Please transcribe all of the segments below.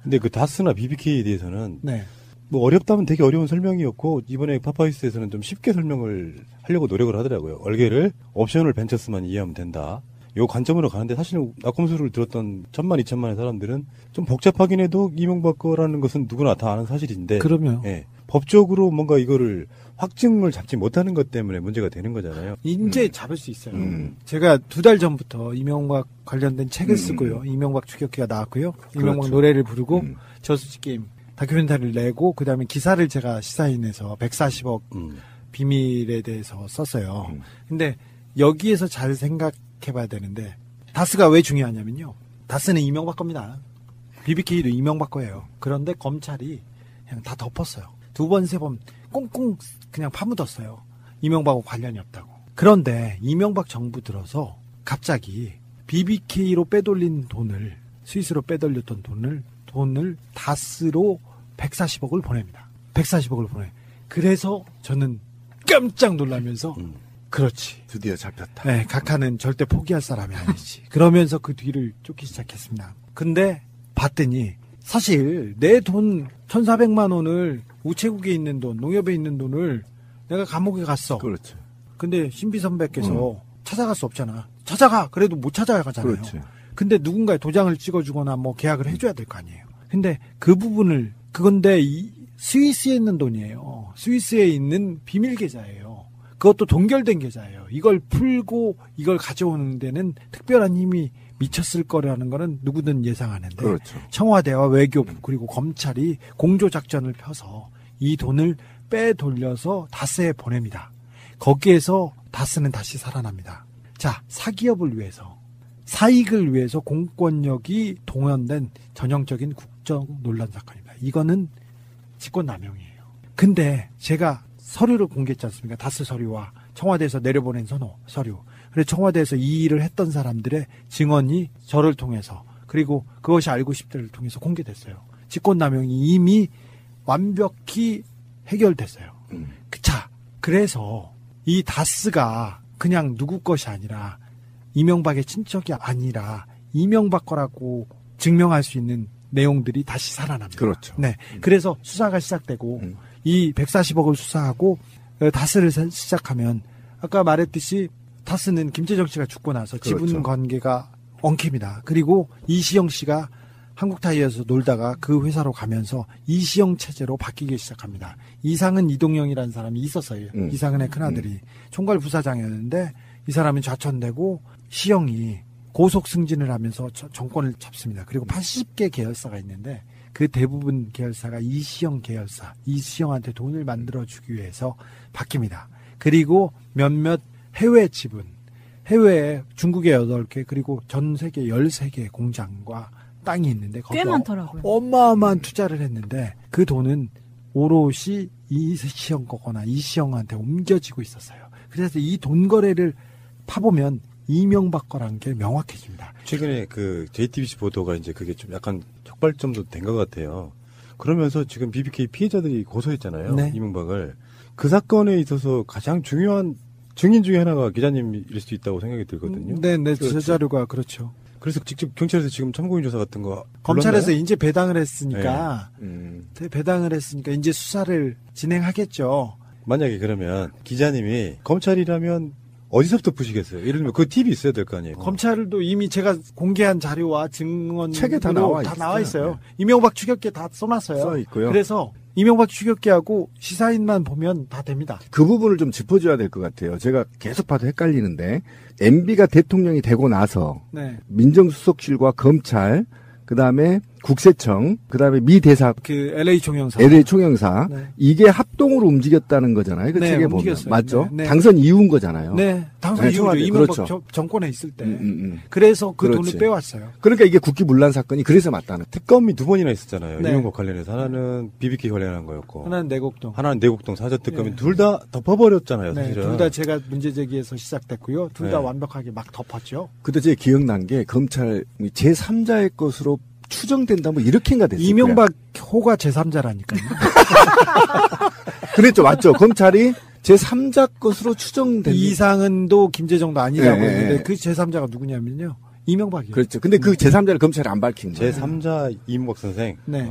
근데 그 다스나 BBK에 대해서는 네. 뭐 어렵다면 되게 어려운 설명이었고 이번에 파파이스에서는 좀 쉽게 설명을 하려고 노력을 하더라고요. 얼개를 옵셔널 벤처스만 이해하면 된다. 요 관점으로 가는데 사실은 낙검수를 들었던 1000만, 2000만의 사람들은 좀 복잡하긴 해도 이명박 거라는 것은 누구나 다 아는 사실인데. 그럼요. 예, 법적으로 뭔가 이거를 확증을 잡지 못하는 것 때문에 문제가 되는 거잖아요. 이제 잡을 수 있어요. 제가 2달 전부터 이명박 관련된 책을 쓰고요. 이명박 추격기가 나왔고요. 이명박 그렇죠. 노래를 부르고 저수지 게임 다큐멘터리를 내고 그다음에 기사를 제가 시사인에서 140억 비밀에 대해서 썼어요. 근데 여기에서 잘 생각해봐야 되는데 다스가 왜 중요하냐면요. 다스는 이명박 겁니다. BBK도 이명박 거예요. 그런데 검찰이 그냥 다 덮었어요. 2번, 3번 꽁꽁 그냥 파묻었어요. 이명박하고 관련이 없다고. 그런데 이명박 정부 들어서 갑자기 BBK로 빼돌린 돈을 스위스로 빼돌렸던 돈을 다스로 140억을 보냅니다. 140억을 보내. 그래서 저는 깜짝 놀라면서 그렇지. 드디어 잡혔다. 네, 각하는 절대 포기할 사람이 아니지. 그러면서 그 뒤를 쫓기 시작했습니다. 근데 봤더니 사실 내 돈 1,400만 원을 우체국에 있는 돈, 농협에 있는 돈을 내가 감옥에 갔어. 그렇죠. 근데 신비 선배께서 찾아갈 수 없잖아. 찾아가. 그래도 못 찾아가잖아요. 그렇지. 근데 누군가의 도장을 찍어주거나 뭐 계약을 해줘야 될 거 아니에요. 근데 그 부분을 그건데 이 스위스에 있는 돈이에요. 스위스에 있는 비밀 계좌예요. 그것도 동결된 계좌예요. 이걸 풀고 이걸 가져오는 데는 특별한 힘이 미쳤을 거라는 거는 누구든 예상하는데 그렇죠. 청와대와 외교부 그리고 검찰이 공조작전을 펴서 이 돈을 빼돌려서 다스에 보냅니다. 거기에서 다스는 다시 살아납니다. 자, 사기업을 위해서 사익을 위해서 공권력이 동원된 전형적인 국정 논란 사건입니다. 이거는 직권남용이에요. 근데 제가 서류를 공개했지 않습니까? 다스 서류와 청와대에서 내려보낸 서류. 그래서 청와대에서 이 일을 했던 사람들의 증언이 저를 통해서 그리고 그것이 알고 싶다를 통해서 공개됐어요. 직권남용이 이미 완벽히 해결됐어요. 자, 그래서 이 다스가 그냥 누구 것이 아니라 이명박의 친척이 아니라 이명박 거라고 증명할 수 있는 내용들이 다시 살아납니다. 그렇죠. 네. 그래서 수사가 시작되고 이 140억을 수사하고 다스를 시작하면 아까 말했듯이 다스는 김재정 씨가 죽고 나서 그렇죠. 지분 관계가 엉킵니다. 그리고 이시영 씨가 한국타이어에서 놀다가 그 회사로 가면서 이시영 체제로 바뀌기 시작합니다. 이상은 이동영이라는 사람이 있었어요. 이상은의 큰아들이 총괄 부사장이었는데 이 사람은 좌천되고 시영이 고속 승진을 하면서 정권을 잡습니다. 그리고 80개 계열사가 있는데 그 대부분 계열사가 이시영 계열사, 이시영한테 돈을 만들어주기 위해서 바뀝니다. 그리고 몇몇 해외 지분, 해외에 중국에 8개 그리고 전 세계 13개 공장과 땅이 있는데 꽤 많더라고요. 어마어마한 투자를 했는데 그 돈은 오롯이 이시영 거거나 이시영한테 옮겨지고 있었어요. 그래서 이 돈 거래를 파보면 이명박 거라는 게 명확해집니다. 최근에 그 JTBC 보도가 이제 그게 좀 약간 촉발점도 된 것 같아요. 그러면서 지금 BBK 피해자들이 고소했잖아요. 네. 이명박을. 그 사건에 있어서 가장 중요한 증인 중에 하나가 기자님일 수 있다고 생각이 들거든요. 네, 그렇죠. 제 자료가 그렇죠. 그래서 직접 경찰에서 지금 참고인 조사 같은 거 검찰에서 불렀나요? 이제 배당을 했으니까 네. 배당을 했으니까 이제 수사를 진행하겠죠. 만약에 그러면 기자님이 검찰이라면 어디서부터 푸시겠어요? 예를 들면 그 팁이 있어야 될 거 아니에요. 검찰도 이미 제가 공개한 자료와 증언 책에 다 나와 있어요. 네. 이명박 추격기에 다 써놨어요. 써 있고요. 그래서 이명박 추격기하고 시사인만 보면 다 됩니다. 그 부분을 좀 짚어줘야 될 것 같아요. 제가 계속 봐도 헷갈리는데 MB가 대통령이 되고 나서 네. 민정수석실과 검찰, 그다음에 국세청, 그다음에 미 대사, 그 LA 총영사, 네. 이게 합동으로 움직였다는 거잖아요. 그 네, 책에 보면 움직였어요. 맞죠? 네. 당선 이후인 거잖아요. 네, 당선 이후죠. 청와대, 이명박 그렇죠. 정권에 있을 때. 그래서 그 그렇지. 돈을 빼왔어요. 그러니까 이게 국기문란 사건이 그래서 맞다는. 특검이 2번이나 있었잖아요. 네. 이명박 관련해서 하나는 BBK 관련한 거였고 하나는 내곡동, 하나는 내곡동 사저특검이 네. 둘 다 덮어버렸잖아요. 네, 사실은. 둘 다 제가 문제 제기해서 시작됐고요. 둘 다 네. 완벽하게 막 덮었죠. 그때 제 기억난 게 검찰 제3자의 것으로 추정된다 뭐 이렇게인가 됐어요. 이명박 호가 제3자라니까요. 그랬죠. 맞죠. 검찰이 제3자 것으로 추정된. 이상은도 김재정도 아니라고 네. 했는데 그 제3자가 누구냐면요. 이명박이요. 그렇죠. 근데 그 제3자를 검찰이 안 밝힌 거예요. 제3자 이명박 선생. 네.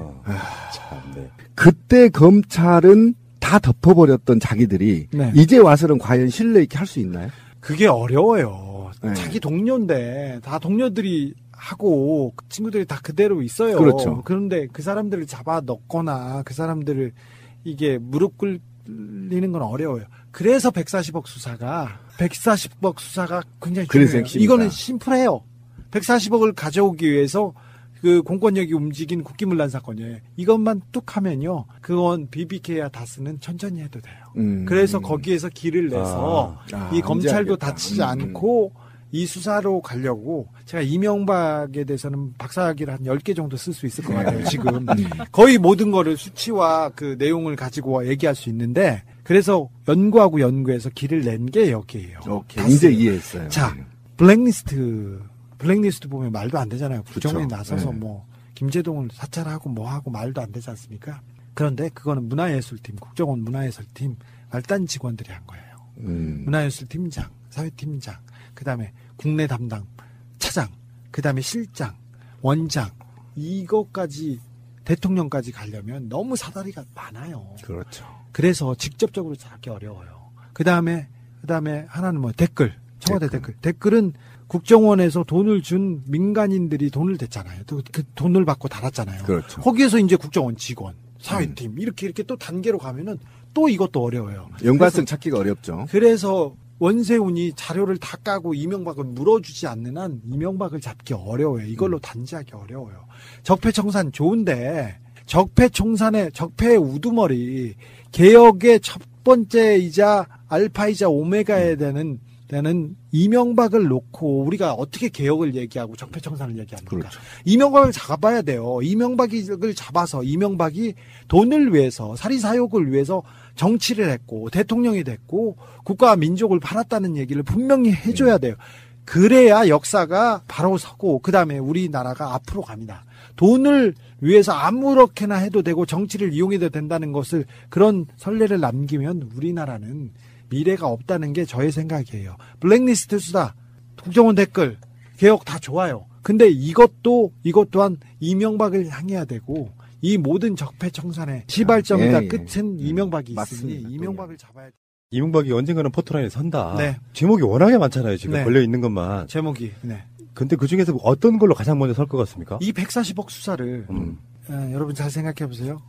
참, 네. 그때 검찰은 다 덮어버렸던 자기들이 네. 이제 와서는 과연 신뢰 있게 할 수 있나요? 그게 어려워요. 네. 자기 동료인데 다 동료들이 하고 그 친구들이 다 그대로 있어요. 그렇죠. 그런데 그 사람들을 잡아 넣거나 그 사람들을 이게 무릎 꿇리는 건 어려워요. 그래서 140억 수사가 굉장히 그래서 중요해요. 핵심이다. 이거는 심플해요. 140억을 가져오기 위해서 그 공권력이 움직인 국기문란 사건이에요. 이것만 뚝 하면요. 그건 BBK야 다스는 천천히 해도 돼요. 그래서 거기에서 길을 내서 이 검찰도 알겠다. 다치지 않고 이 수사로 가려고 제가 이명박에 대해서는 박사학위를 한 10개 정도 쓸 수 있을 것 같아요. 지금 거의 모든 거를 수치와 그 내용을 가지고 얘기할 수 있는데 그래서 연구하고 연구해서 길을 낸 게 여기예요. 오케이. 이제 이해했어요. 자, 블랙리스트 보면 말도 안 되잖아요. 국정원이 그쵸. 나서서 네. 뭐 김재동을 사찰하고 뭐 하고 말도 안 되지 않습니까? 그런데 그거는 문화예술팀, 국정원 문화예술팀 말단 직원들이 한 거예요. 문화예술팀장, 사회팀장, 그다음에 국내 담당 차장, 그다음에 실장, 원장 이것까지 대통령까지 가려면 너무 사다리가 많아요. 그렇죠. 그래서 직접적으로 잡기 어려워요. 그다음에 하나는 뭐 댓글. 청와대 댓글은 국정원에서 돈을 준 민간인들이 돈을 댔잖아요. 또 그 돈을 받고 달았잖아요. 그렇죠. 거기에서 이제 국정원 직원, 사회팀 이렇게 또 단계로 가면은 또 이것도 어려워요. 연관성 찾기가 어렵죠. 그래서 원세훈이 자료를 다 까고 이명박을 물어주지 않는 한 이명박을 잡기 어려워요. 이걸로 단지하기 어려워요. 적폐청산 좋은데 적폐청산의 적폐의 우두머리 개혁의 첫 번째이자 알파이자 오메가에 되는 이명박을 놓고 우리가 어떻게 개혁을 얘기하고 적폐청산을 얘기합니까? 그렇죠. 이명박을 잡아야 돼요. 이명박을 잡아서 이명박이 돈을 위해서 사리사욕을 위해서 정치를 했고 대통령이 됐고 국가와 민족을 팔았다는 얘기를 분명히 해줘야 돼요. 그래야 역사가 바로 서고 그다음에 우리나라가 앞으로 갑니다. 돈을 위해서 아무렇게나 해도 되고 정치를 이용해도 된다는 것을 그런 선례를 남기면 우리나라는 미래가 없다는 게 저의 생각이에요. 블랙리스트 수사, 국정원 댓글, 개혁 다 좋아요. 근데 이것 또한 이명박을 향해야 되고 이 모든 적폐청산의 시발점이다 끝은 이명박이 있으니 맞습니다. 이명박을 잡아야 돼. 이명박이 언젠가는 포토라인에 선다. 네. 제목이 워낙에 많잖아요. 지금 네. 걸려 있는 것만. 제목이. 네. 근데 그 중에서 어떤 걸로 가장 먼저 설 것 같습니까? 이 140억 수사를 여러분 잘 생각해 보세요.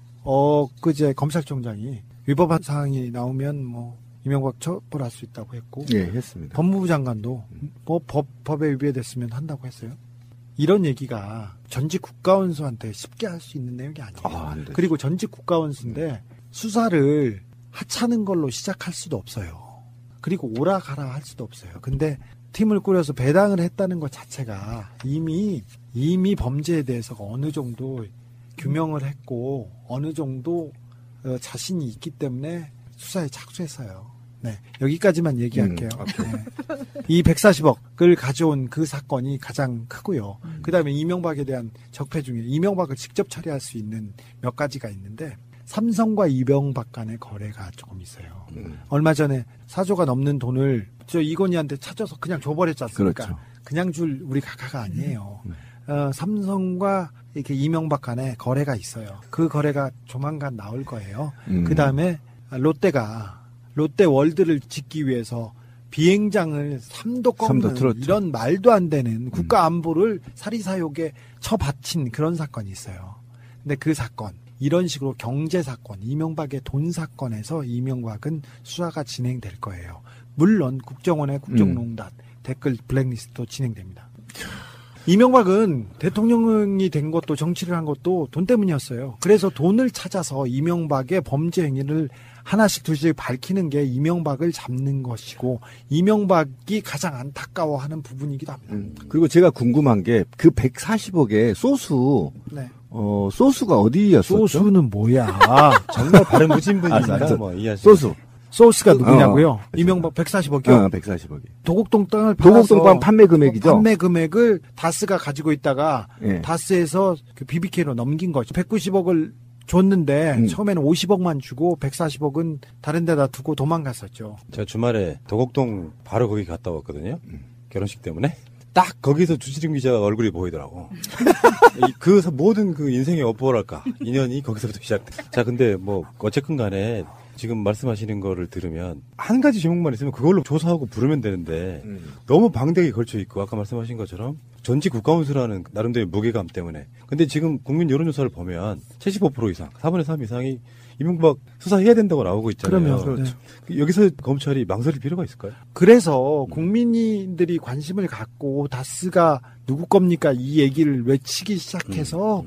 그제 검찰총장이 위법한 사항이 나오면 뭐 이명박 처벌할 수 있다고 했고, 예, 했습니다. 법무부 장관도 뭐 법에 위배됐으면 한다고 했어요. 이런 얘기가 전직 국가원수한테 쉽게 할 수 있는 내용이 아니에요. 안 되죠. 그리고 전직 국가원수인데 수사를 하찮은 걸로 시작할 수도 없어요. 그리고 오라가라 할 수도 없어요. 근데 팀을 꾸려서 배당을 했다는 것 자체가 이미 범죄에 대해서 어느 정도 규명을 했고 어느 정도 자신이 있기 때문에 수사에 착수했어요. 네, 여기까지만 얘기할게요. 네. 이 140억을 가져온 그 사건이 가장 크고요. 그다음에 이명박에 대한 적폐 중에 이명박을 직접 처리할 수 있는 몇 가지가 있는데 삼성과 이명박 간의 거래가 조금 있어요. 얼마 전에 4조가 넘는 돈을 저 이건희한테 찾아서 그냥 줘버렸지 않습니까? 그렇죠. 그냥 줄 우리 각하가 아니에요. 삼성과 이렇게 이명박 간에 거래가 있어요. 그 거래가 조만간 나올 거예요. 그다음에 롯데월드를 짓기 위해서 비행장을 3도 꺾는 틀었죠. 이런 말도 안 되는 국가 안보를 사리사욕에 처바친 그런 사건이 있어요. 근데 그 사건 이런 식으로 경제 사건, 이명박의 돈 사건에서 이명박은 수사가 진행될 거예요. 물론 국정원의 국정농단, 댓글 블랙리스트도 진행됩니다. 이명박은 대통령이 된 것도 정치를 한 것도 돈 때문이었어요. 그래서 돈을 찾아서 이명박의 범죄 행위를 하나씩 둘씩 밝히는 게 이명박을 잡는 것이고 이명박이 가장 안타까워하는 부분이기도 합니다. 그리고 제가 궁금한 게 그 140억의 소수 네. 소수가 어디였었죠? 소수는 뭐야? 정말 바른 무진분입니다. 알았어. 뭐 이해하시죠. 소스가 누구냐고요? 이명박 140억이요? 140억이. 도곡동 땅을 팔아서 도곡동방 판매 금액이죠? 판매 금액을 다스가 가지고 있다가 예. 다스에서 그 BBK로 넘긴 거죠. 190억을 줬는데 처음에는 50억만 주고 140억은 다른 데다 두고 도망갔었죠. 제가 주말에 도곡동 바로 거기 갔다 왔거든요. 결혼식 때문에. 딱 거기서 주지림 기자 얼굴이 보이더라고. 그 모든 그 인생의 뭐랄까 인연이 거기서부터 시작돼. 자, 근데 뭐 어쨌든 간에 지금 말씀하시는 거를 들으면 한 가지 제목만 있으면 그걸로 조사하고 부르면 되는데 너무 방대하게 걸쳐 있고 아까 말씀하신 것처럼 전직 국가원수라는 나름대로 무게감 때문에. 근데 지금 국민 여론조사를 보면 75% 이상, 4분의 3 이상이 이명박 수사해야 된다고 나오고 있잖아요. 그러면 그렇죠. 여기서 검찰이 망설일 필요가 있을까요? 그래서 국민들이 관심을 갖고 다스가 누구 겁니까 이 얘기를 외치기 시작해서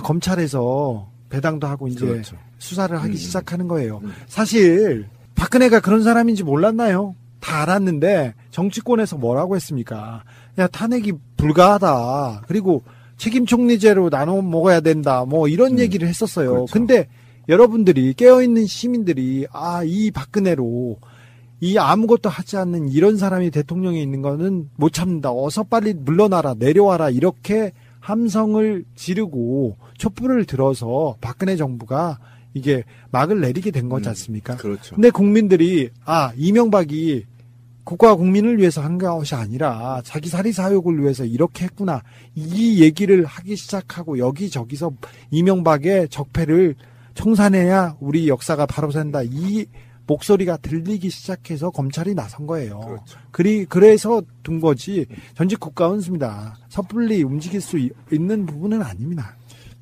검찰에서 배당도 하고 이제 그렇죠. 수사를 하기 시작하는 거예요. 사실 박근혜가 그런 사람인지 몰랐나요? 다 알았는데 정치권에서 뭐라고 했습니까? 야, 탄핵이 불가하다. 그리고 책임 총리제로 나눠 먹어야 된다. 뭐 이런 얘기를 했었어요. 그렇죠. 근데 여러분들이 깨어있는 시민들이 이 박근혜로 이 아무것도 하지 않는 이런 사람이 대통령에 있는 거는 못 참는다. 어서 빨리 물러나라, 내려와라 이렇게 함성을 지르고 촛불을 들어서 박근혜 정부가 이게 막을 내리게 된 거지 않습니까? 그렇죠. 근데 국민들이 이명박이 국가와 국민을 위해서 한 것이 아니라 자기 사리사욕을 위해서 이렇게 했구나. 이 얘기를 하기 시작하고 여기저기서 이명박의 적폐를 청산해야 우리 역사가 바로 산다. 이 목소리가 들리기 시작해서 검찰이 나선 거예요. 그렇죠. 그래서 둔 거지. 전직 국가원수입니다. 섣불리 움직일 수 있는 부분은 아닙니다.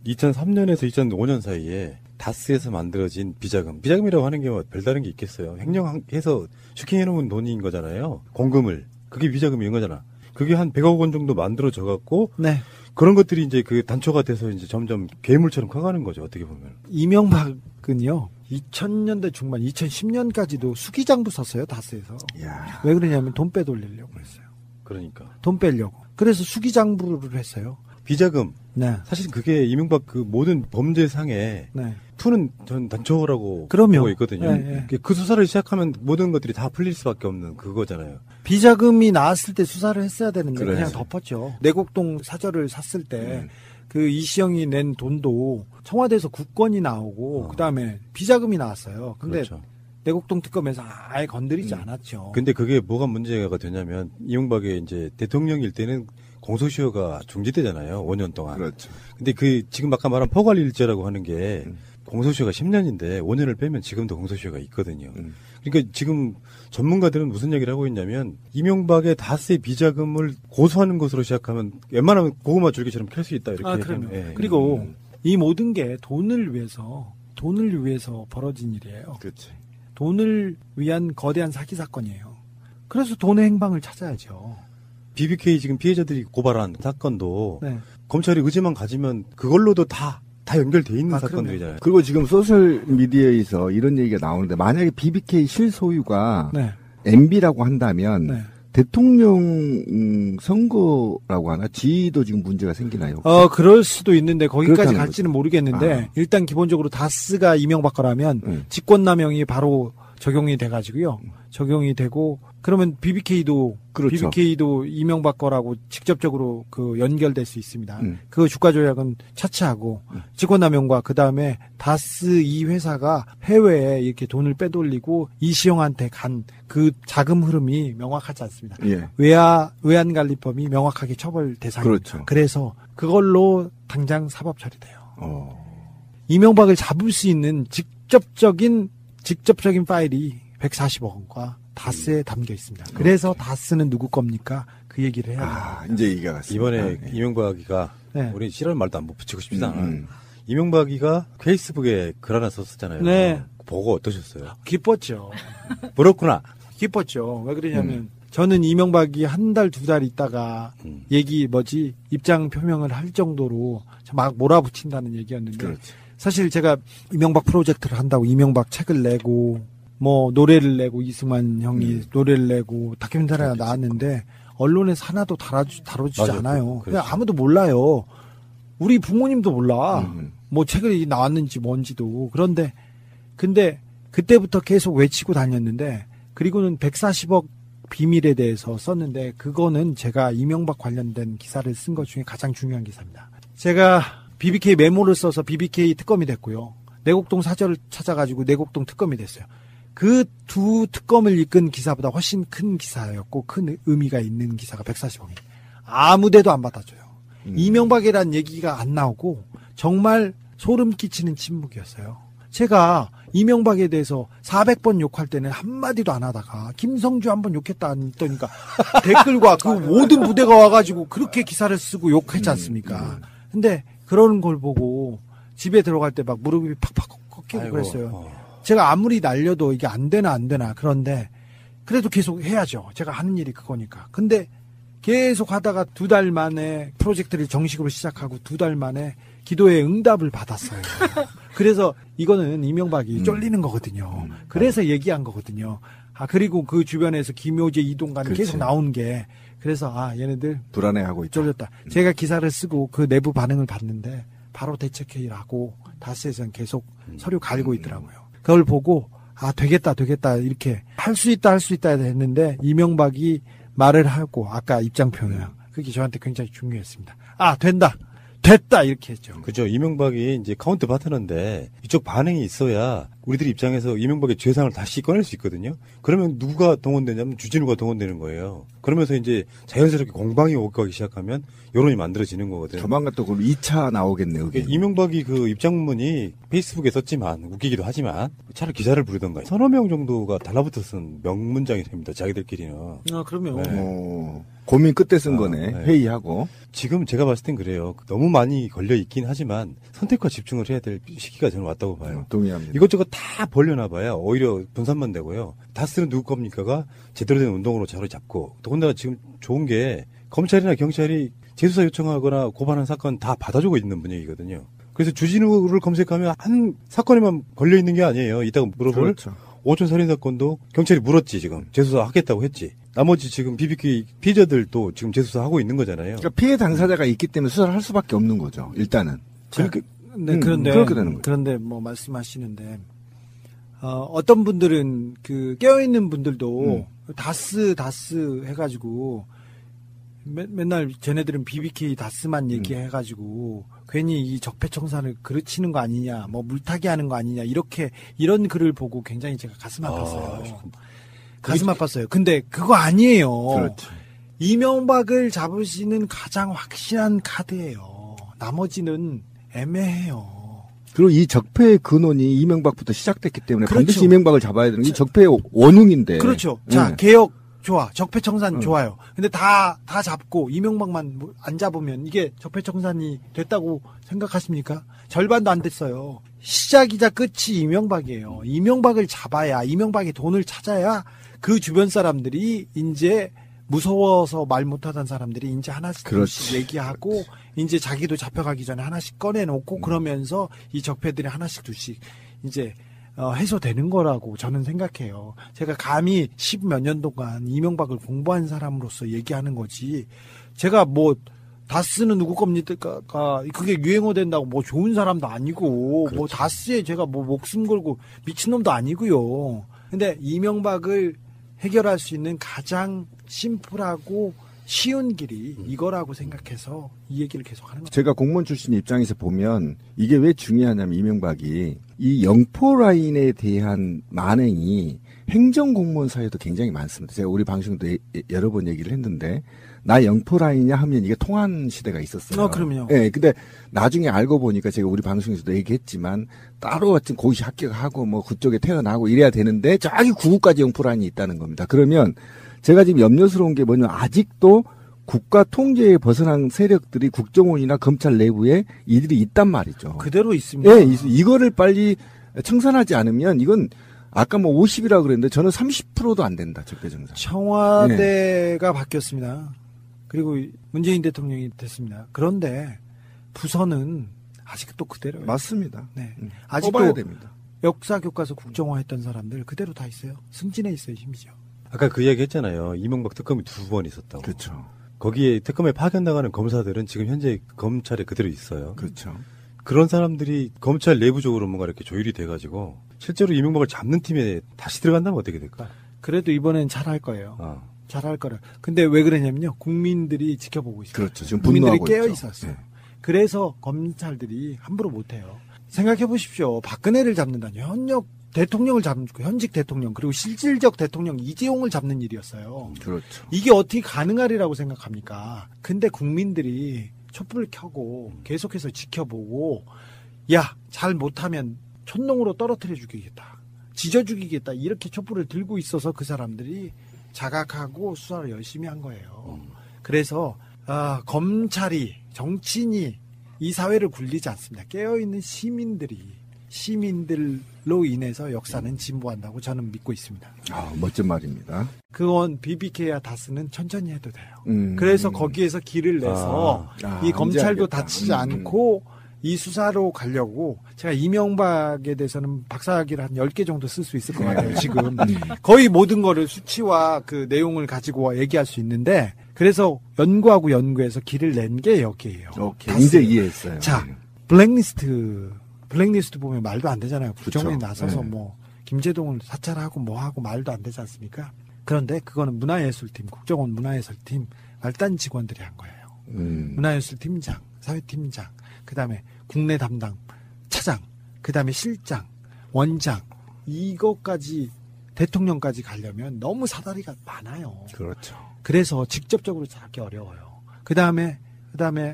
2003년에서 2005년 사이에 다스에서 만들어진 비자금이라고 하는 게 뭐 별다른 게 있겠어요. 횡령해서 슈킹해놓은 돈인 거잖아요. 공금을. 그게 비자금인 거잖아. 그게 한 100억 원 정도 만들어져 갖고 네. 그런 것들이 이제 그 단초가 돼서 이제 점점 괴물처럼 커가는 거죠. 어떻게 보면. 이명박은요. 2000년대 중반, 2010년까지도 수기장부 썼어요. 다스에서. 이야. 왜 그러냐면 돈 빼돌리려고 했어요. 그러니까. 돈 빼려고. 그래서 수기장부를 했어요. 비자금. 네. 사실 그게 이명박 그 모든 범죄상에 네. 푸는 전 단초라고 그럼요. 보고 있거든요. 네, 네. 그 수사를 시작하면 모든 것들이 다 풀릴 수밖에 없는 그거잖아요. 비자금이 나왔을 때 수사를 했어야 되는데 그래. 그냥 덮었죠. 내곡동 사저를 샀을 때 그 이시영이 낸 돈도 청와대에서 국권이 나오고 그다음에 비자금이 나왔어요. 근데 그렇죠. 내곡동 특검에서 아예 건드리지 않았죠. 근데 그게 뭐가 문제가 되냐면 이명박의 이제 대통령일 때는 공소시효가 중지되잖아요. 5년 동안. 그렇죠. 근데 그 지금 아까 말한 포괄일제라고 하는 게 공소시효가 10년인데 5년을 빼면 지금도 공소시효가 있거든요. 그러니까 지금 전문가들은 무슨 얘기를 하고 있냐면 이명박의 다스의 비자금을 고소하는 것으로 시작하면 웬만하면 고구마 줄기처럼 캘 수 있다 이렇게. 그럼요. 예. 그리고 이 모든 게 돈을 위해서 벌어진 일이에요. 그렇지. 돈을 위한 거대한 사기 사건이에요. 그래서 돈의 행방을 찾아야죠. BBK 지금 피해자들이 고발한 사건도 네. 검찰이 의지만 가지면 그걸로도 다 연결돼 있는 사건들이잖아요. 그리고 지금 소셜 미디어에서 이런 얘기가 나오는데 만약에 BBK 실소유가 네. MB라고 한다면 네. 대통령 선거라고 하나 지위도 지금 문제가 생기나요? 그럴 수도 있는데 거기까지 그렇다는 갈지는 모르겠는데 일단 기본적으로 다스가 이명박 거라면 직권남용이 바로 적용이 돼가지고요. 적용이 되고 그러면 BBK도 그렇죠. 이명박 거라고 직접적으로 그 연결될 수 있습니다. 그 주가 조작은 차치하고 직권남용과 그 다음에 다스 이 회사가 해외에 이렇게 돈을 빼돌리고 이시영한테 간 그 자금 흐름이 명확하지 않습니다. 예. 외환관리법이 명확하게 처벌 대상입니다. 그렇죠. 그래서 그걸로 당장 사법 처리돼요. 이명박을 잡을 수 있는 직접적인 파일이 140억 원과 다스에 담겨 있습니다. 그래서 다스는 누구 겁니까? 그 얘기를 해야 됩니다. 이제 얘기가 갔습니다. 이번에 이명박이가 네. 우리 싫어하는 말도 안 붙이고 싶지도 않아. 이명박이가 페이스북에 글 하나 썼었잖아요. 네. 보고 어떠셨어요? 기뻤죠. 그렇구나. 기뻤죠. 왜 그러냐면 저는 이명박이 한 달, 두 달 있다가 입장 표명을 할 정도로 막 몰아붙인다는 얘기였는데 그렇지. 사실 제가 이명박 프로젝트를 한다고 이명박 책을 내고 뭐 노래를 내고 이승만 형이 노래를 내고 다큐멘터리가 나왔는데 언론에서 하나도 다뤄주지 맞아. 않아요. 그렇죠. 그냥 아무도 몰라요. 우리 부모님도 몰라. 뭐 책이 나왔는지 뭔지도. 근데 그때부터 계속 외치고 다녔는데 그리고는 140억 비밀에 대해서 썼는데 그거는 제가 이명박 관련된 기사를 쓴 것 중에 가장 중요한 기사입니다. 제가 BBK 메모를 써서 BBK 특검이 됐고요. 내곡동 사저를 찾아가지고 내곡동 특검이 됐어요. 그 두 특검을 이끈 기사보다 훨씬 큰 기사였고 큰 의미가 있는 기사가 140억이. 아무데도 안 받아줘요. 이명박이란 얘기가 안 나오고 정말 소름 끼치는 침묵이었어요. 제가 이명박에 대해서 400번 욕할 때는 한마디도 안 하다가 김성주 한번 욕했다 했더니까 댓글과 그 모든 부대가 와가지고 그렇게 기사를 쓰고 욕했지 않습니까? 근데 그런 걸 보고 집에 들어갈 때 막 무릎이 팍팍 꺾이고 아이고, 그랬어요. 제가 아무리 날려도 이게 안 되나. 그런데 그래도 계속 해야죠. 제가 하는 일이 그거니까. 근데 계속 하다가 2달 만에 프로젝트를 정식으로 시작하고 2달 만에 기도의 응답을 받았어요. 그래서 이거는 이명박이 쫄리는 거거든요. 그래서 얘기한 거거든요. 그리고 그 주변에서 김효재, 이동관이 그렇지. 계속 나온 게 그래서 얘네들 불안해하고 있다. 쫄렸다. 제가 기사를 쓰고 그 내부 반응을 봤는데 바로 대책회의를 하고 다스에서는 계속 서류 갈고 있더라고요. 그걸 보고 되겠다 이렇게 할 수 있다 했는데 이명박이 말을 하고 아까 입장 표명 그게 저한테 굉장히 중요했습니다. 됐다 이렇게 했죠. 그죠. 이명박이 이제 카운트 파트너인데 이쪽 반응이 있어야 우리들 입장에서 이명박의 죄상을 다시 꺼낼 수 있거든요. 그러면 누가 동원되냐면 주진우가 동원되는 거예요. 그러면서 이제 자연스럽게 공방이 오가기 시작하면 여론이 만들어지는 거거든요. 조만간 또 그럼 2차 나오겠네요. 그게. 이명박이 그 입장문이 페이스북에 썼지만 웃기기도 하지만 차라리 기사를 부르던가 서너 명 정도가 달라붙어 쓴 명문장이 됩니다. 자기들끼리는. 그러면 네. 고민 끝에 쓴 거네. 네. 회의하고. 지금 제가 봤을 땐 그래요. 너무 많이 걸려 있긴 하지만 선택과 집중을 해야 될 시기가 저는 왔다고 봐요. 동의합니다. 이것저것 다 벌려놔봐야 오히려 분산만 되고요. 다스는 누구 겁니까가 제대로 된 운동으로 자리 잡고 더군다나 지금 좋은 게 검찰이나 경찰이 재수사 요청하거나 고발한 사건 다 받아주고 있는 분위기거든요. 그래서 주진우를 검색하면 한 사건에만 걸려 있는 게 아니에요. 이따가 물어볼 그렇죠. 오촌 살인 사건도 경찰이 물었지 지금 재수사 하겠다고 했지. 나머지 지금 BBK 피해자들도 지금 재수사 하고 있는 거잖아요. 그러니까 피해 당사자가 있기 때문에 수사를 할 수밖에 없는 거죠. 일단은. 그러니까 네, 그런데 그렇게 되는 거예요. 그런데 뭐 말씀하시는데 어떤 분들은 그 깨어 있는 분들도 다스 해가지고 맨날 쟤네들은 BBK 다스만 얘기해가지고 괜히 이 적폐청산을 그르치는 거 아니냐, 뭐 물타기 하는 거 아니냐 이런 글을 보고 굉장히 제가 가슴 아팠어요. 가슴 아팠어요. 근데 그거 아니에요. 그렇죠. 이명박을 잡으시는 가장 확실한 카드예요. 나머지는 애매해요. 그리고 이 적폐의 근원이 이명박부터 시작됐기 때문에 그렇죠. 반드시 이명박을 잡아야 되는 게 적폐의 원흉인데. 그렇죠. 자, 개혁 좋아. 적폐청산 좋아요. 근데 다 잡고 이명박만 안 잡으면 이게 적폐청산이 됐다고 생각하십니까? 절반도 안 됐어요. 시작이자 끝이 이명박이에요. 이명박을 잡아야, 이명박의 돈을 찾아야 그 주변 사람들이 이제 무서워서 말 못하던 사람들이 이제 하나씩 그렇지. 얘기하고 이제 자기도 잡혀가기 전에 하나씩 꺼내놓고 그러면서 이 적폐들이 하나씩 둘씩 이제 해소되는 거라고 저는 생각해요. 제가 감히 10몇 년 동안 이명박을 공부한 사람으로서 얘기하는 거지. 제가 뭐 다스는 누구 겁니까? 그게 유행어 된다고 뭐 좋은 사람도 아니고 그렇죠. 뭐 다스에 제가 뭐 목숨 걸고 미친놈도 아니고요. 근데 이명박을 해결할 수 있는 가장 심플하고 쉬운 길이 이거라고 생각해서 이 얘기를 계속 하는 거죠. 제가 공무원 출신 입장에서 보면 이게 왜 중요하냐면 이명박이 이 영포 라인에 대한 만행이 행정공무원 사이에도 굉장히 많습니다. 제가 우리 방송도 여러 번 얘기를 했는데 나 영포 라인이냐 하면 이게 통한 시대가 있었어요. 그럼요. 예, 근데 나중에 알고 보니까 제가 우리 방송에서도 얘기했지만 따로 같은 고시 합격하고 뭐 그쪽에 태어나고 이래야 되는데 저기 구구까지 영포 라인이 있다는 겁니다. 그러면 제가 지금 염려스러운 게 뭐냐면 아직도 국가 통제에 벗어난 세력들이 국정원이나 검찰 내부에 이들이 있단 말이죠. 그대로 있습니다. 예, 이거를 빨리 청산하지 않으면 이건 아까 뭐 50이라 그랬는데 저는 30%도 안 된다. 적폐청산. 청와대가 바뀌었습니다. 그리고 문재인 대통령이 됐습니다. 그런데 부서는 아직도 그대로예요. 맞습니다. 네. 뽑아야 아직도 됩니다. 역사 교과서 국정화 했던 사람들 그대로 다 있어요. 승진해 있어요, 심지어. 아까 그 이야기 했잖아요. 이명박 특검이 2번 있었다고. 그렇죠. 거기에 특검에 파견나가는 검사들은 지금 현재 검찰에 그대로 있어요. 그렇죠. 그런 사람들이 검찰 내부적으로 뭔가 이렇게 조율이 돼가지고 실제로 이명박을 잡는 팀에 다시 들어간다면 어떻게 될까? 그래도 이번엔 잘할 거예요. 잘할 거라. 근데 왜 그러냐면요. 국민들이 지켜보고 있어요. 그렇죠. 지금 국민들이 분노하고 깨어 있죠. 있었어요. 네. 그래서 검찰들이 함부로 못해요. 생각해 보십시오. 박근혜를 잡는다니 현역 대통령을 잡는, 현직 대통령, 그리고 실질적 대통령 이재용을 잡는 일이었어요. 그렇죠. 이게 어떻게 가능하리라고 생각합니까? 근데 국민들이 촛불을 켜고 계속해서 지켜보고, 야, 잘 못하면 촛농으로 떨어뜨려 죽이겠다, 지져 죽이겠다, 이렇게 촛불을 들고 있어서 그 사람들이 자각하고 수사를 열심히 한 거예요. 그래서 검찰이, 정치인이 이 사회를 굴리지 않습니다. 깨어있는 시민들로 인해서 역사는 진보한다고 저는 믿고 있습니다. 멋진 말입니다. 그건 BBK와 다스는 천천히 해도 돼요. 그래서 거기에서 길을 내서 이 검찰도 알겠다. 다치지 않고 이 수사로 가려고, 제가 이명박에 대해서는 박사학위를 한 10개 정도 쓸 수 있을 것 같아요, 지금. 거의 모든 거를 수치와 그 내용을 가지고 얘기할 수 있는데, 그래서 연구해서 길을 낸 게 여기예요. 오케이. 이제 이해했어요. 자, 블랙리스트 보면 말도 안 되잖아요. 국정원이 그렇죠. 나서서 네. 뭐 김재동을 사찰하고 뭐 하고 말도 안 되지 않습니까? 그런데 그거는 문화예술팀, 국정원 문화예술팀 말단 직원들이 한 거예요. 문화예술팀장, 사회팀장, 그다음에 국내 담당 차장, 그다음에 실장, 원장, 이것까지 대통령까지 가려면 너무 사다리가 많아요. 그렇죠. 그래서 직접적으로 잡기 어려워요. 그다음에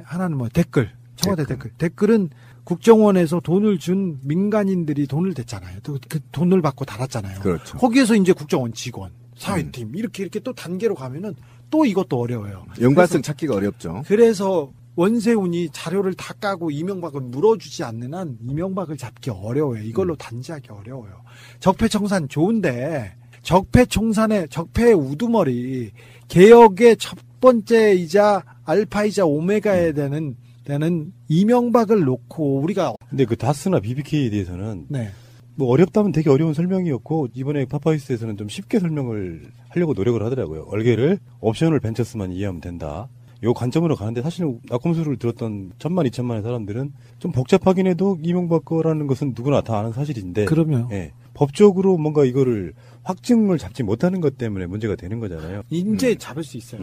하나는 뭐 댓글, 청와대 댓글은 국정원에서 돈을 준 민간인들이 돈을 댔잖아요. 또 그 돈을 받고 달았잖아요. 그렇죠. 거기에서 이제 국정원 직원, 사회팀 이렇게 또 단계로 가면은 또 이것도 어려워요. 연관성 찾기가 어렵죠. 그래서 원세훈이 자료를 다 까고 이명박을 물어주지 않는 한 이명박을 잡기 어려워요. 이걸로 단지하기 어려워요. 적폐청산 좋은데, 적폐청산의 적폐의 우두머리, 개혁의 첫 번째이자 알파이자 오메가에 되는 이명박을 놓고 우리가. 근데 그 다스나 BBK에 대해서는 네. 뭐 어렵다면 되게 어려운 설명이었고, 이번에 파파이스에서는 좀 쉽게 설명을 하려고 노력을 하더라고요. 얼개를 옵셔널 벤처스만 이해하면 된다, 요 관점으로 가는데, 사실 낙검수를 들었던 1000만, 2000만의 사람들은 좀 복잡하긴 해도 이명박 거라는 것은 누구나 다 아는 사실인데, 그럼요. 예, 법적으로 뭔가 이거를 확증을 잡지 못하는 것 때문에 문제가 되는 거잖아요. 이제 잡을 수 있어요.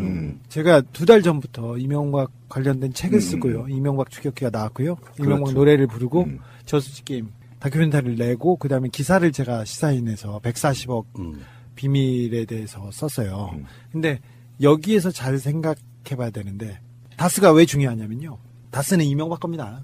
제가 2달 전부터 이명박 관련된 책을 쓰고요. 이명박 추격기가 나왔고요. 이명박 그렇죠. 노래를 부르고 저수지 게임 다큐멘터리를 내고, 그다음에 기사를 제가 시사인에서 140억 비밀에 대해서 썼어요. 근데 여기에서 잘 생각해봐야 되는데, 다스가 왜 중요하냐면요, 다스는 이명박 겁니다.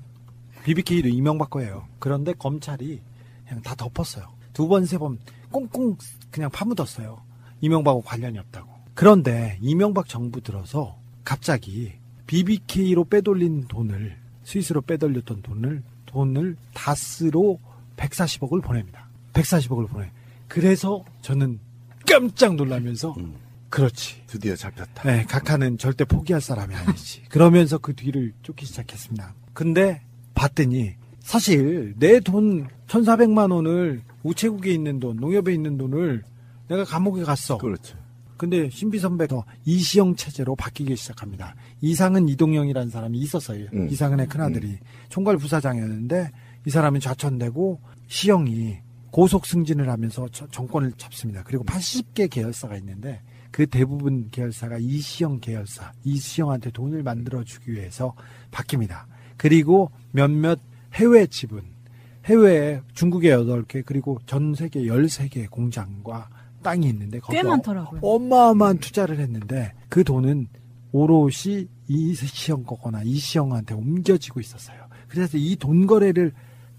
BBK도 이명박 거예요. 그런데 검찰이 그냥 다 덮었어요. 2번, 3번 꽁꽁 그냥 파묻었어요. 이명박하고 관련이 없다고. 그런데 이명박 정부 들어서 갑자기 BBK로 빼돌린 돈을, 스위스로 빼돌렸던 돈을 다스로 140억을 보냅니다. 140억을 보내. 그래서 저는 깜짝 놀라면서 그렇지, 드디어 잡혔다. 네, 각하는 절대 포기할 사람이 아니지. 그러면서 그 뒤를 쫓기 시작했습니다. 근데 봤더니 사실 내 돈 1,400만 원을, 우체국에 있는 돈, 농협에 있는 돈을 내가 감옥에 갔어. 그렇죠. 근데 신비 선배가 이시영 체제로 바뀌기 시작합니다. 이상은 이동영이라는 사람이 있었어요. 이상은의 큰아들이 총괄 부사장이었는데, 이 사람이 좌천되고 시영이 고속 승진을 하면서 정권을 잡습니다. 그리고 80개 계열사가 있는데 그 대부분 계열사가 이시영 계열사, 이시영한테 돈을 만들어주기 위해서 바뀝니다. 그리고 몇몇 해외 지분, 해외에 중국에 8개, 그리고 전 세계 13개 공장과 땅이 있는데 꽤 많더라고요. 어마어마한 투자를 했는데 그 돈은 오롯이 이시영 거거나 이시영한테 옮겨지고 있었어요. 그래서 이 돈 거래를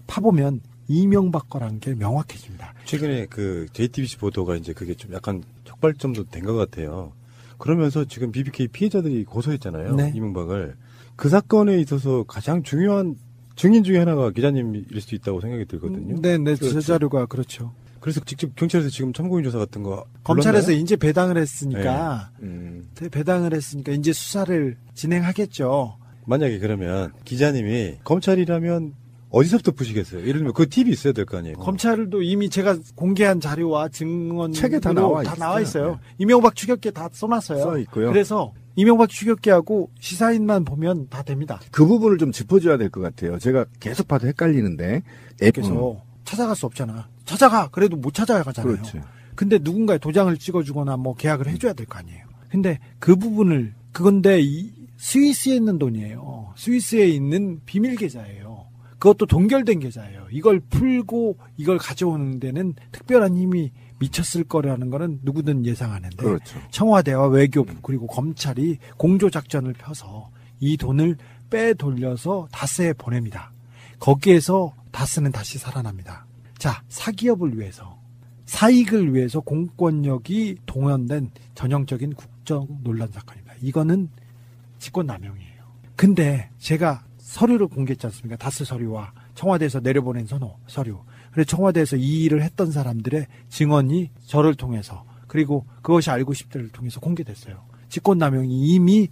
파보면 이명박 거란 게 명확해집니다. 최근에 그 JTBC 보도가 이제 그게 좀 약간 촉발점도 된 것 같아요. 그러면서 지금 BBK 피해자들이 고소했잖아요. 네. 이명박을. 그 사건에 있어서 가장 중요한 증인 중에 하나가 기자님일 수도 있다고 생각이 들거든요. 네, 그렇죠. 제 자료가 그렇죠. 그래서 직접 경찰에서 지금 참고인 조사 같은 거 검찰에서 불렀나요? 이제 배당을 했으니까 네. 배당을 했으니까 이제 수사를 진행하겠죠. 만약에 그러면 기자님이 검찰이라면 어디서부터 푸시겠어요? 예를 들면 그 팁이 있어야 될 거 아니에요. 검찰도 이미 제가 공개한 자료와 증언 책에 다 나와 있어요. 네. 이명박 추격기에 다 써놨어요. 써 있고요. 그래서 이명박 추격기하고 시사인만 보면 다 됩니다. 그 부분을 좀 짚어줘야 될 것 같아요. 제가 계속 봐도 헷갈리는데. 그래서 찾아갈 수 없잖아. 찾아가. 그래도 못 찾아가잖아요. 그렇죠. 근데 누군가의 도장을 찍어주거나 뭐 계약을 해줘야 될 거 아니에요. 근데 그 부분을, 그건데 이 스위스에 있는 돈이에요. 스위스에 있는 비밀 계좌예요. 그것도 동결된 계좌예요. 이걸 풀고 이걸 가져오는 데는 특별한 힘이 미쳤을 거라는 거는 누구든 예상하는데 그렇죠. 청와대와 외교부 그리고 검찰이 공조작전을 펴서 이 돈을 빼돌려서 다스에 보냅니다. 거기에서 다스는 다시 살아납니다. 자, 사기업을 위해서, 사익을 위해서 공권력이 동원된 전형적인 국정 논란 사건입니다. 이거는 직권남용이에요. 근데 제가 서류를 공개했지 않습니까? 다스 서류와 청와대에서 내려보낸 서류. 그래서 청와대에서 이 일을 했던 사람들의 증언이 저를 통해서 그리고 그것이 알고 싶다를 통해서 공개됐어요. 직권남용이 이미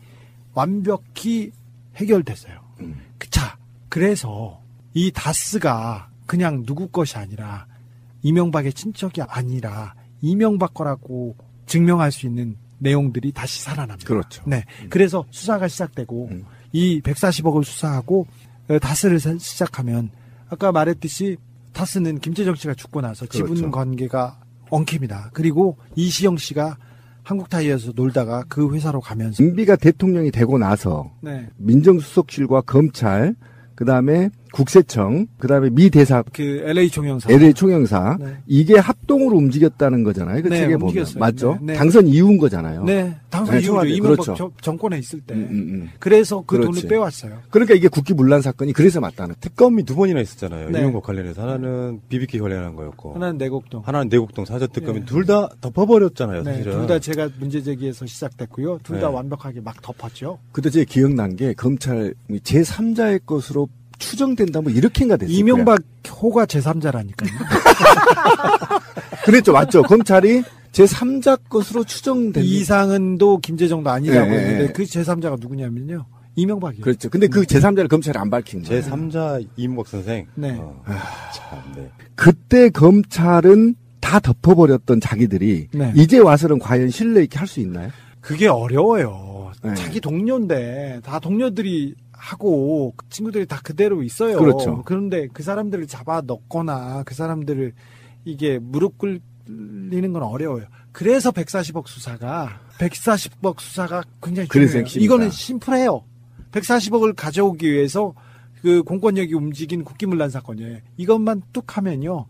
완벽히 해결됐어요. 자, 그래서 이 다스가 그냥 누구 것이 아니라 이명박의 친척이 아니라 이명박 거라고 증명할 수 있는 내용들이 다시 살아납니다. 그렇죠. 네. 그래서 수사가 시작되고 이 140억을 수사하고 다스를 시작하면 아까 말했듯이 다스는 김재정 씨가 죽고 나서 그렇죠. 지분 관계가 엉킵니다. 그리고 이시영 씨가 한국타이어에서 놀다가 그 회사로 가면서 MB가 대통령이 되고 나서 네. 민정수석실과 검찰, 그다음에 국세청, 그다음에 미 대사, 그 LA 총영사 LA 총영사 네. 이게 합동으로 움직였다는 거잖아요. 그 네, 책에 보면 움직였어요. 맞죠? 네, 네. 당선 이후인 거잖아요. 네, 당선 네, 이후죠. 청와대, 이명박 그렇죠. 정권에 있을 때. 음. 그래서 그 그렇지. 돈을 빼왔어요. 그러니까 이게 국기문란 사건이 그래서 맞다는. 특검이 2번이나 있었잖아요. 네. 이명박 관련해서. 하나는 BBK 관련한 거였고. 하나는 내곡동. 하나는 내곡동 사저특검이 네. 둘 다 덮어버렸잖아요, 네, 사실은. 둘 다 제가 문제 제기해서 시작됐고요. 둘 다 네. 완벽하게 막 덮었죠. 그때 제가 기억난 게 검찰 제3자의 것으로 추정된다 뭐 이렇게인가 됐어요. 이명박 호가 제3자라니까요. 그랬죠. 맞죠. 검찰이 제3자 것으로 추정된. 이상은도 김재정도 아니라고 네. 했는데 그 제3자가 누구냐면요. 이명박이에요. 그렇죠. 근데 그 제3자를 검찰이 안 밝힌 거예요. 제3자 이명박 선생. 네. 참, 네. 그때 검찰은 다 덮어버렸던 자기들이 네. 이제 와서는 과연 신뢰 있게 할 수 있나요? 그게 어려워요. 네. 자기 동료인데 다 동료들이 하고 그 친구들이 다 그대로 있어요. 그렇죠. 그런데 그 사람들을 잡아 넣거나 그 사람들을 이게 무릎 꿇리는 건 어려워요. 그래서 140억 수사가 굉장히 그래서 중요해요. 핵심이다. 이거는 심플해요. 140억을 가져오기 위해서 그 공권력이 움직인 국기문란 사건이에요. 이것만 뚝 하면요.